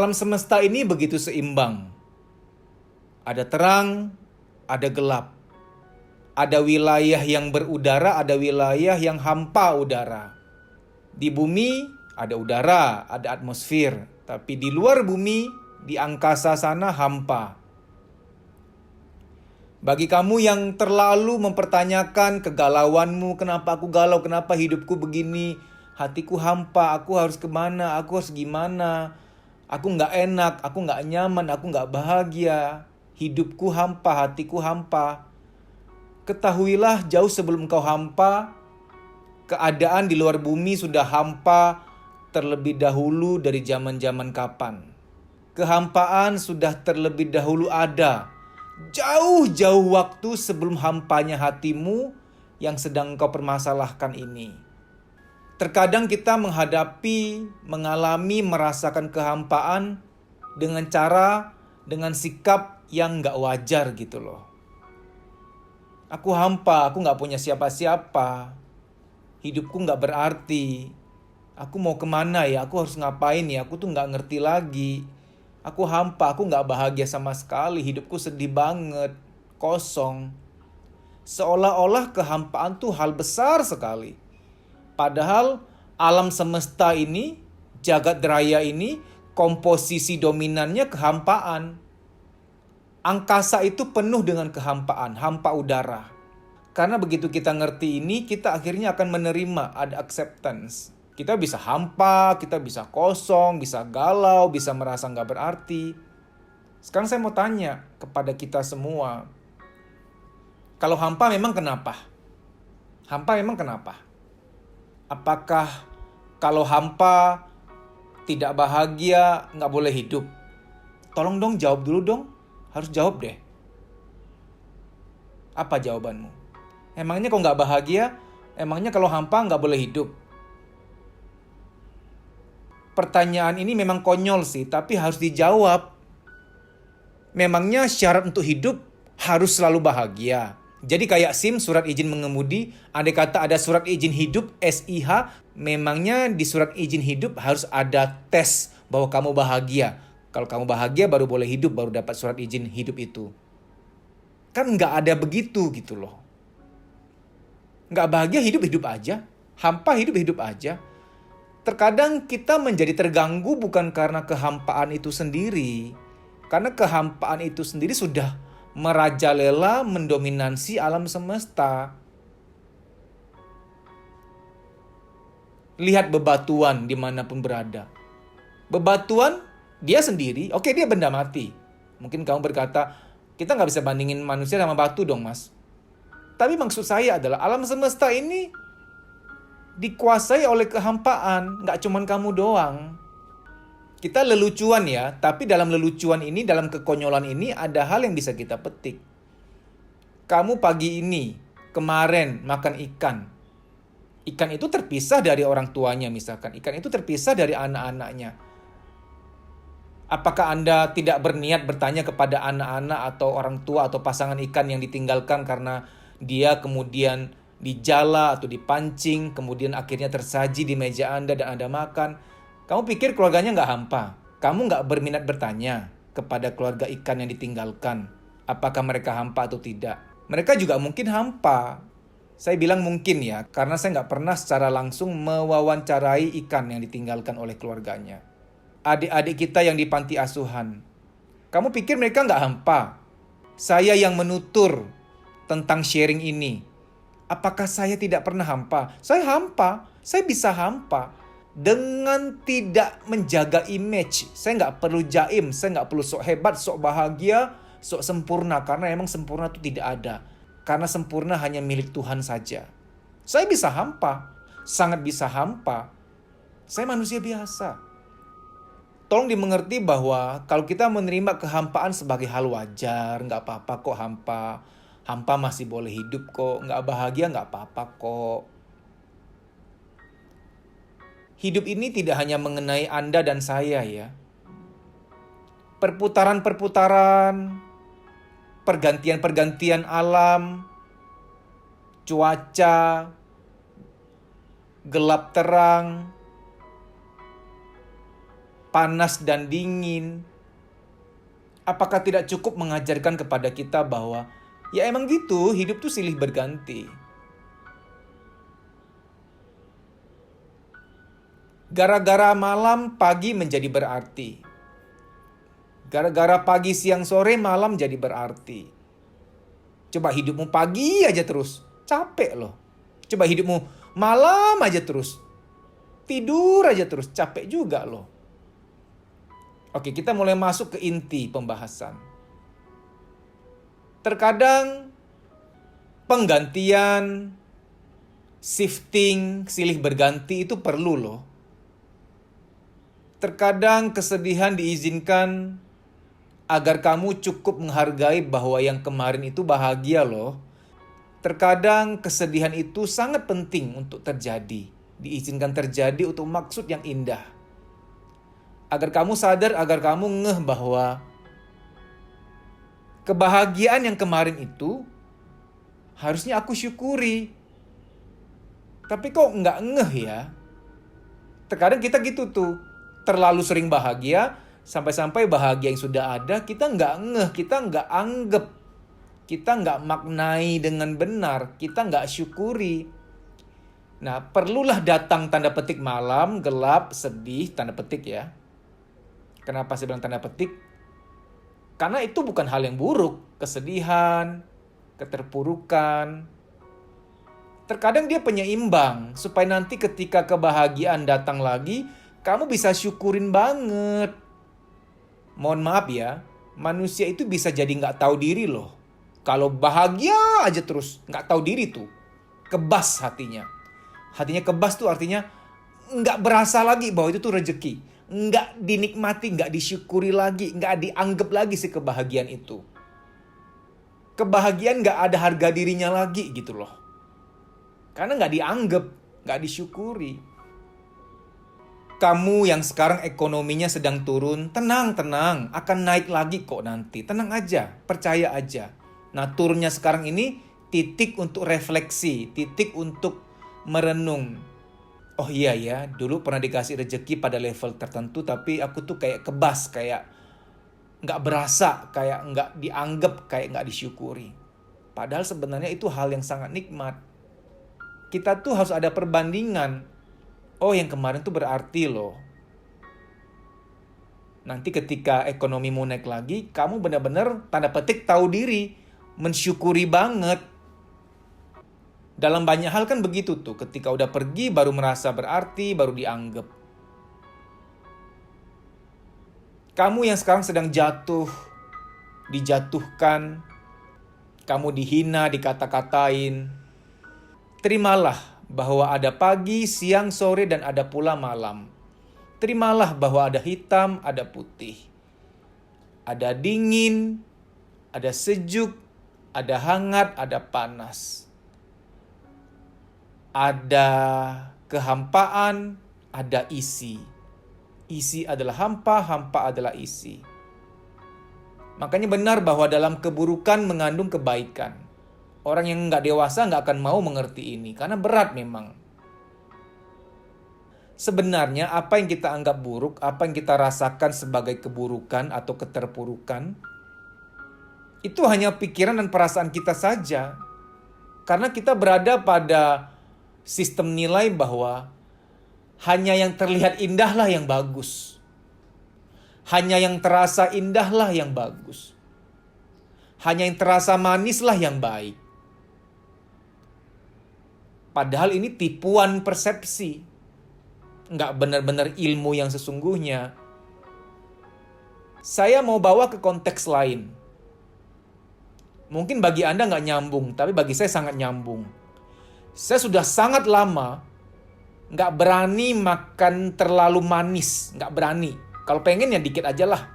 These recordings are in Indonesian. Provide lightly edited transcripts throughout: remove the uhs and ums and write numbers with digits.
Alam semesta ini begitu seimbang. Ada terang, ada gelap. Ada wilayah yang berudara, ada wilayah yang hampa udara. Di bumi ada udara, ada atmosfer. Tapi di luar bumi, di angkasa sana hampa. Bagi kamu yang terlalu mempertanyakan kegalauanmu, kenapa aku galau, kenapa hidupku begini, hatiku hampa, aku harus kemana, aku harus gimana, aku nggak enak, aku nggak nyaman, aku nggak bahagia, hidupku hampa, hatiku hampa. Ketahuilah jauh sebelum kau hampa, keadaan di luar bumi sudah hampa terlebih dahulu dari zaman-zaman kapan. Kehampaan sudah terlebih dahulu ada, jauh-jauh waktu sebelum hampanya hatimu yang sedang kau permasalahkan ini. Terkadang kita menghadapi, mengalami, merasakan kehampaan dengan sikap yang gak wajar gitu loh. Aku hampa, aku gak punya siapa-siapa. Hidupku gak berarti. Aku mau kemana ya, aku harus ngapain ya, aku tuh gak ngerti lagi. Aku hampa, aku gak bahagia sama sekali, hidupku sedih banget, kosong. Seolah-olah kehampaan tuh hal besar sekali. Padahal alam semesta ini, jagat raya ini, komposisi dominannya kehampaan. Angkasa itu penuh dengan kehampaan, hampa udara. Karena begitu kita ngerti ini, kita akhirnya akan menerima, ada acceptance. Kita bisa hampa, kita bisa kosong, bisa galau, bisa merasa nggak berarti. Sekarang saya mau tanya kepada kita semua. Kalau hampa memang kenapa? Hampa memang kenapa? Apakah kalau hampa tidak bahagia, nggak boleh hidup? Tolong dong jawab dulu dong. Harus jawab deh. Apa jawabanmu? Emangnya kalau nggak bahagia, emangnya kalau hampa nggak boleh hidup? Pertanyaan ini memang konyol sih, tapi harus dijawab. Memangnya syarat untuk hidup harus selalu bahagia? Jadi kayak SIM, surat izin mengemudi, andai kata ada surat izin hidup, SIH, memangnya di surat izin hidup harus ada tes bahwa kamu bahagia. Kalau kamu bahagia baru boleh hidup, baru dapat surat izin hidup itu. Kan nggak ada begitu gitu loh. Nggak bahagia hidup-hidup aja, hampa hidup-hidup aja. Terkadang kita menjadi terganggu bukan karena kehampaan itu sendiri. Karena kehampaan itu sendiri sudah merajalela mendominasi alam semesta. Lihat bebatuan dimanapun berada. Bebatuan dia sendiri, oke dia benda mati. Mungkin kamu berkata, kita nggak bisa bandingin manusia sama batu dong mas. Tapi maksud saya adalah alam semesta ini dikuasai oleh kehampaan, nggak cuman kamu doang. Kita lelucuan ya, tapi dalam lelucuan ini, dalam kekonyolan ini ada hal yang bisa kita petik. Kamu pagi ini, kemarin makan ikan. Ikan itu terpisah dari orang tuanya misalkan. Ikan itu terpisah dari anak-anaknya. Apakah Anda tidak berniat bertanya kepada anak-anak atau orang tua atau pasangan ikan yang ditinggalkan karena dia kemudian dijala atau dipancing, kemudian akhirnya tersaji di meja Anda dan Anda makan? Kamu pikir keluarganya nggak hampa? Kamu nggak berminat bertanya kepada keluarga ikan yang ditinggalkan, apakah mereka hampa atau tidak? Mereka juga mungkin hampa. Saya bilang mungkin ya, karena saya nggak pernah secara langsung mewawancarai ikan yang ditinggalkan oleh keluarganya. Adik-adik kita yang di panti asuhan, kamu pikir mereka nggak hampa? Saya yang menutur tentang sharing ini, apakah saya tidak pernah hampa? Saya hampa, saya bisa hampa. Dengan tidak menjaga image, saya nggak perlu jaim, saya nggak perlu sok hebat, sok bahagia, sok sempurna. Karena emang sempurna itu tidak ada. Karena sempurna hanya milik Tuhan saja. Saya bisa hampa, sangat bisa hampa. Saya manusia biasa. Tolong dimengerti bahwa kalau kita menerima kehampaan sebagai hal wajar, nggak apa-apa kok hampa. Hampa masih boleh hidup kok, nggak bahagia nggak apa-apa kok. Hidup ini tidak hanya mengenai Anda dan saya ya. Perputaran-perputaran, pergantian-pergantian alam, cuaca, gelap terang, panas dan dingin. Apakah tidak cukup mengajarkan kepada kita bahwa ya emang gitu, hidup tuh silih berganti. Gara-gara malam, pagi menjadi berarti. Gara-gara pagi, siang, sore, malam jadi berarti. Coba hidupmu pagi aja terus, capek loh. Coba hidupmu malam aja terus, tidur aja terus, capek juga loh. Oke, kita mulai masuk ke inti pembahasan. Terkadang penggantian, shifting, silih berganti itu perlu loh. Terkadang kesedihan diizinkan agar kamu cukup menghargai bahwa yang kemarin itu bahagia loh. Terkadang kesedihan itu sangat penting untuk terjadi. Diizinkan terjadi untuk maksud yang indah. Agar kamu sadar, agar kamu ngeh bahwa kebahagiaan yang kemarin itu harusnya aku syukuri. Tapi kok nggak ngeh ya? Terkadang kita gitu tuh. Terlalu sering bahagia, sampai-sampai bahagia yang sudah ada, kita nggak ngeh, kita nggak anggap, kita nggak maknai dengan benar, kita nggak syukuri. Nah, perlulah datang tanda petik malam, gelap, sedih, tanda petik ya. Kenapa saya bilang tanda petik? Karena itu bukan hal yang buruk, kesedihan, keterpurukan. Terkadang dia penyeimbang, supaya nanti ketika kebahagiaan datang lagi, kamu bisa syukurin banget. Mohon maaf ya, manusia itu bisa jadi nggak tahu diri loh. Kalau bahagia aja terus, nggak tahu diri tuh. Kebas hatinya. Hatinya kebas tuh artinya nggak berasa lagi bahwa itu tuh rezeki. Nggak dinikmati, nggak disyukuri lagi, nggak dianggap lagi si kebahagiaan itu. Kebahagiaan nggak ada harga dirinya lagi gitu loh. Karena nggak dianggap, nggak disyukuri. Kamu yang sekarang ekonominya sedang turun, tenang, akan naik lagi kok nanti. Tenang aja, percaya aja. Nah, turunnya sekarang ini titik untuk refleksi, titik untuk merenung. Oh iya ya, dulu pernah dikasih rezeki pada level tertentu, tapi aku tuh kayak kebas, kayak nggak berasa, kayak nggak dianggap, kayak nggak disyukuri. Padahal sebenarnya itu hal yang sangat nikmat. Kita tuh harus ada perbandingan. Oh, yang kemarin tuh berarti loh. Nanti ketika ekonomi mau naik lagi, kamu benar-benar tanda petik tahu diri, mensyukuri banget. Dalam banyak hal kan begitu tuh, ketika udah pergi baru merasa berarti, baru dianggap. Kamu yang sekarang sedang jatuh, dijatuhkan, kamu dihina, dikata-katain, terimalah bahwa ada pagi, siang, sore, dan ada pula malam. Terimalah bahwa ada hitam, ada putih. Ada dingin, ada sejuk, ada hangat, ada panas. Ada kehampaan, ada isi. Isi adalah hampa, hampa adalah isi. Makanya benar bahwa dalam keburukan mengandung kebaikan. Orang yang nggak dewasa nggak akan mau mengerti ini, karena berat memang. Sebenarnya apa yang kita anggap buruk, apa yang kita rasakan sebagai keburukan atau keterpurukan, itu hanya pikiran dan perasaan kita saja. Karena kita berada pada sistem nilai bahwa hanya yang terlihat indahlah yang bagus. Hanya yang terasa indahlah yang bagus. Hanya yang terasa manislah yang baik. Padahal ini tipuan persepsi. Nggak benar-benar ilmu yang sesungguhnya. Saya mau bawa ke konteks lain. Mungkin bagi Anda nggak nyambung, tapi bagi saya sangat nyambung. Saya sudah sangat lama nggak berani makan terlalu manis. Nggak berani. Kalau pengen ya dikit aja lah.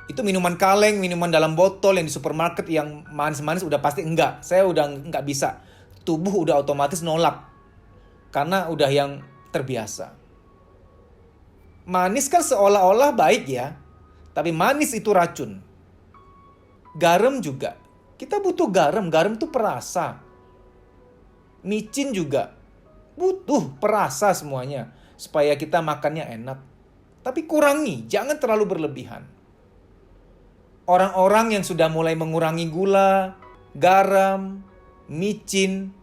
Itu minuman kaleng, minuman dalam botol yang di supermarket yang manis-manis udah pasti enggak. Saya udah nggak bisa. Tubuh udah otomatis nolak. Karena udah yang terbiasa. Manis kan seolah-olah baik ya. Tapi manis itu racun. Garam juga. Kita butuh garam. Garam tuh perasa. Micin juga. Butuh perasa semuanya. Supaya kita makannya enak. Tapi kurangi, jangan terlalu berlebihan. Orang-orang yang sudah mulai mengurangi gula, garam, micin,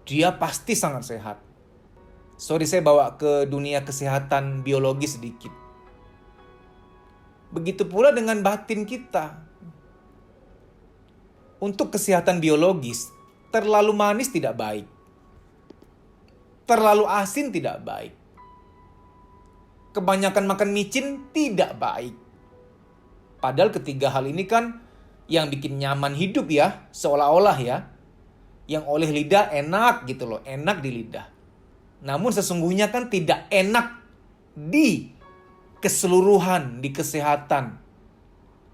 dia pasti sangat sehat. Sorry, saya bawa ke dunia kesehatan biologis sedikit. Begitu pula dengan batin kita. Untuk kesehatan biologis, terlalu manis tidak baik. Terlalu asin tidak baik. Kebanyakan makan micin tidak baik. Padahal ketiga hal ini kan yang bikin nyaman hidup ya, seolah-olah ya. Yang oleh lidah enak gitu loh, enak di lidah. Namun sesungguhnya kan tidak enak di keseluruhan, di kesehatan.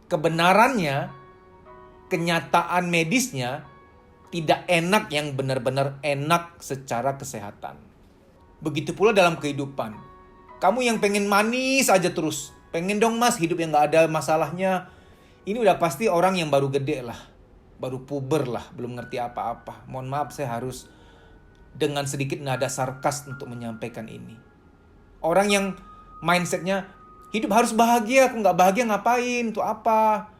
Kebenarannya, kenyataan medisnya tidak enak yang benar-benar enak secara kesehatan. Begitu pula dalam kehidupan. Kamu yang pengen manis aja terus. Pengen dong mas hidup yang gak ada masalahnya. Ini udah pasti orang yang baru gede lah. Baru puber lah, belum ngerti apa-apa. Mohon maaf, saya harus dengan sedikit nada sarkas untuk menyampaikan ini. Orang yang mindsetnya hidup harus bahagia, aku gak bahagia ngapain, untuk apa?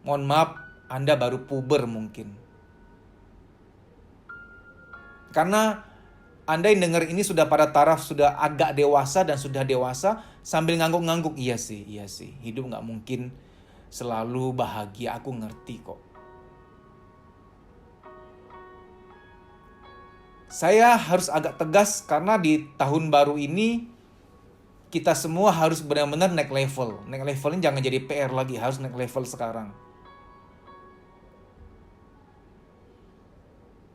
Mohon maaf, Anda baru puber mungkin. Karena Anda yang dengar ini sudah pada taraf sudah agak dewasa dan sudah dewasa sambil ngangguk-ngangguk. Iya sih, hidup gak mungkin selalu bahagia, aku ngerti kok. Saya harus agak tegas karena di tahun baru ini kita semua harus benar-benar naik level. Naik levelnya jangan jadi PR lagi, harus naik level sekarang.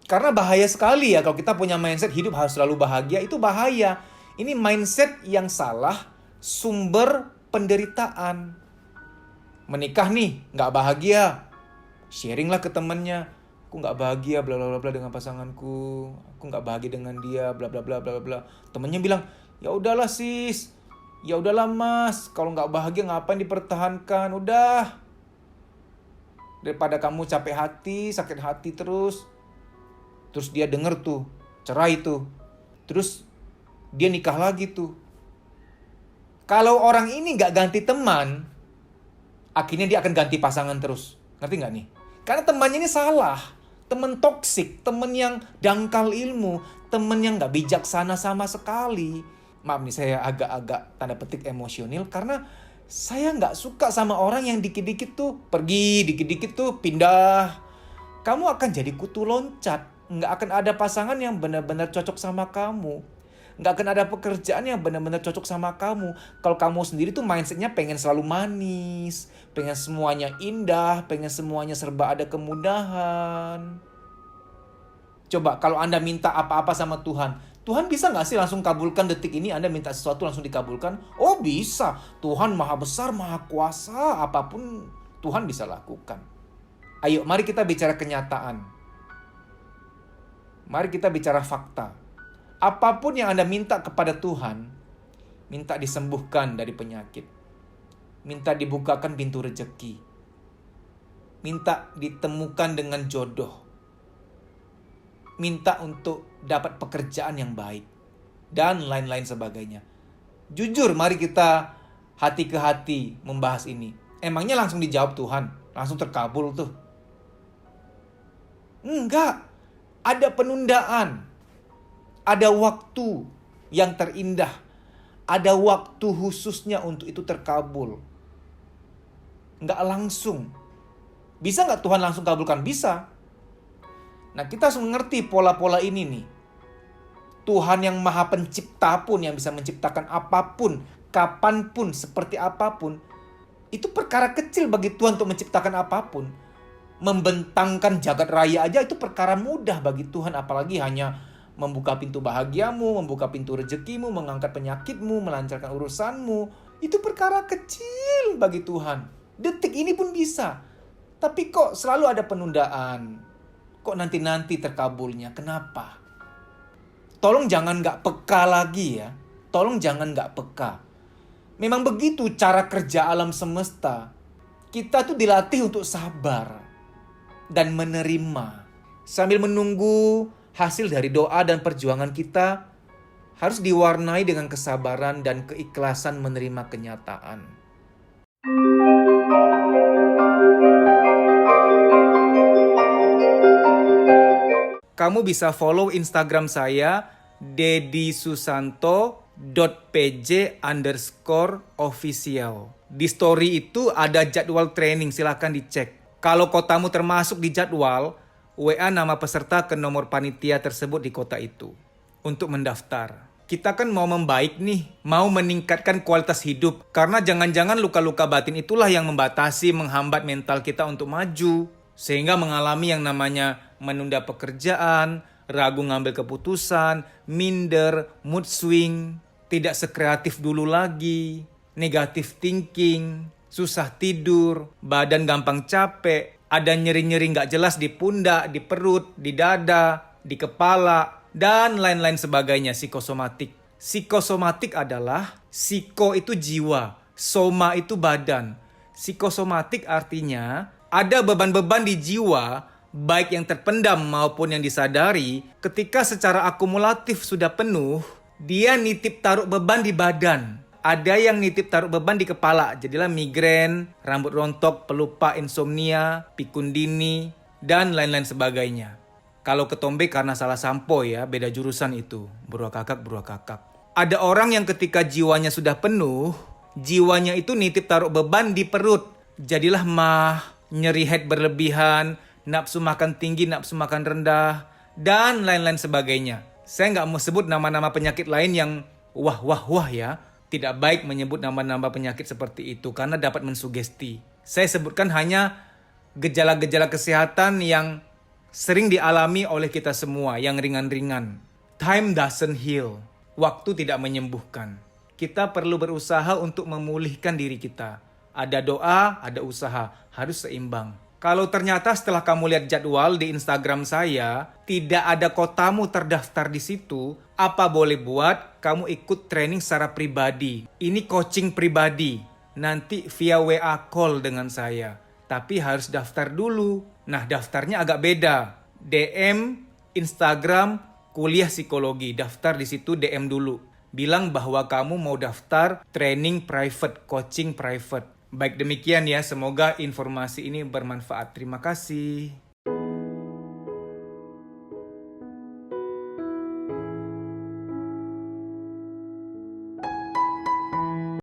Karena bahaya sekali ya kalau kita punya mindset hidup harus selalu bahagia, itu bahaya. Ini mindset yang salah, sumber penderitaan. Menikah nih, nggak bahagia. Sharing lah ke temannya. Aku nggak bahagia bla bla bla dengan pasanganku. Aku nggak bahagia dengan dia bla bla bla bla bla. Temennya bilang, ya udahlah sis, ya udahlah mas. Kalau nggak bahagia ngapain dipertahankan? Udah. Daripada kamu capek hati, sakit hati terus. Terus dia denger tuh, cerai tuh. Terus dia nikah lagi tuh. Kalau orang ini nggak ganti teman, akhirnya dia akan ganti pasangan terus. Ngerti nggak nih? Karena temannya ini salah. Teman toksik, teman yang dangkal ilmu, teman yang nggak bijaksana sama sekali. Maaf nih, saya agak-agak tanda petik emosional karena saya nggak suka sama orang yang dikit-dikit tuh pergi, dikit-dikit tuh pindah. Kamu akan jadi kutu loncat. Nggak akan ada pasangan yang benar-benar cocok sama kamu. Nggak akan ada pekerjaan yang benar-benar cocok sama kamu. Kalau kamu sendiri tuh mindsetnya pengen selalu manis, pengen semuanya indah, pengen semuanya serba ada kemudahan. Coba kalau Anda minta apa-apa sama Tuhan, Tuhan bisa nggak sih langsung kabulkan detik ini Anda minta sesuatu langsung dikabulkan? Oh bisa, Tuhan maha besar, maha kuasa, apapun Tuhan bisa lakukan. Ayo mari kita bicara kenyataan. Mari kita bicara fakta. Apapun yang Anda minta kepada Tuhan, minta disembuhkan dari penyakit. Minta dibukakan pintu rezeki. Minta ditemukan dengan jodoh. Minta untuk dapat pekerjaan yang baik. Dan lain-lain sebagainya. Jujur, mari kita hati ke hati membahas ini. Emangnya langsung dijawab Tuhan? Langsung terkabul tuh? Enggak. Ada penundaan. Ada waktu yang terindah. Ada waktu khususnya untuk itu terkabul. Nggak langsung. Bisa nggak Tuhan langsung kabulkan? Bisa. Nah, kita harus mengerti pola-pola ini nih. Tuhan yang maha pencipta pun yang bisa menciptakan apapun, kapanpun, seperti apapun. Itu perkara kecil bagi Tuhan untuk menciptakan apapun. Membentangkan jagat raya aja itu perkara mudah bagi Tuhan. Apalagi hanya membuka pintu bahagiamu, membuka pintu rezekimu, mengangkat penyakitmu, melancarkan urusanmu. Itu perkara kecil bagi Tuhan. Detik ini pun bisa. Tapi kok selalu ada penundaan? Kok nanti-nanti terkabulnya? Kenapa? Tolong jangan gak peka lagi ya. Tolong jangan gak peka. Memang begitu cara kerja alam semesta. Kita tuh dilatih untuk sabar dan menerima. Sambil menunggu hasil dari doa dan perjuangan kita, harus diwarnai dengan kesabaran dan keikhlasan menerima kenyataan. Kamu bisa follow Instagram saya deddysusanto.pj_official. Di story itu ada jadwal training, silahkan dicek. Kalau kotamu termasuk di jadwal, WA nama peserta ke nomor panitia tersebut di kota itu untuk mendaftar. Kita kan mau membaik nih, mau meningkatkan kualitas hidup. Karena jangan-jangan luka-luka batin itulah yang membatasi, menghambat mental kita untuk maju. Sehingga mengalami yang namanya menunda pekerjaan, ragu ngambil keputusan, minder, mood swing, tidak sekreatif dulu lagi, negative thinking, susah tidur, badan gampang capek, ada nyeri-nyeri nggak jelas di pundak, di perut, di dada, di kepala, dan lain-lain sebagainya, psikosomatik. Psikosomatik adalah, psiko itu jiwa, soma itu badan. Psikosomatik artinya ada beban-beban di jiwa, baik yang terpendam maupun yang disadari, ketika secara akumulatif sudah penuh, dia nitip taruh beban di badan. Ada yang nitip taruh beban di kepala, jadilah migrain, rambut rontok, pelupa, insomnia, pikun dini, dan lain-lain sebagainya. Kalau ketombe karena salah sampo ya, beda jurusan itu. Beruah kakak. Ada orang yang ketika jiwanya sudah penuh, jiwanya itu nitip taruh beban di perut. Jadilah mah, nyeri head berlebihan, nafsu makan tinggi, nafsu makan rendah, dan lain-lain sebagainya. Saya nggak mau sebut nama-nama penyakit lain yang wah ya. Tidak baik menyebut nama-nama penyakit seperti itu karena dapat mensugesti. Saya sebutkan hanya gejala-gejala kesehatan yang sering dialami oleh kita semua, yang ringan-ringan. Time doesn't heal. Waktu tidak menyembuhkan. Kita perlu berusaha untuk memulihkan diri kita. Ada doa, ada usaha. Harus seimbang. Kalau ternyata setelah kamu lihat jadwal di Instagram saya, tidak ada kotamu terdaftar di situ, apa boleh buat kamu ikut training secara pribadi. Ini coaching pribadi. Nanti via WA call dengan saya. Tapi harus daftar dulu. Nah, daftarnya agak beda. DM, Instagram, kuliah psikologi. Daftar di situ DM dulu. Bilang bahwa kamu mau daftar training private, coaching private. Baik demikian ya, semoga informasi ini bermanfaat. Terima kasih.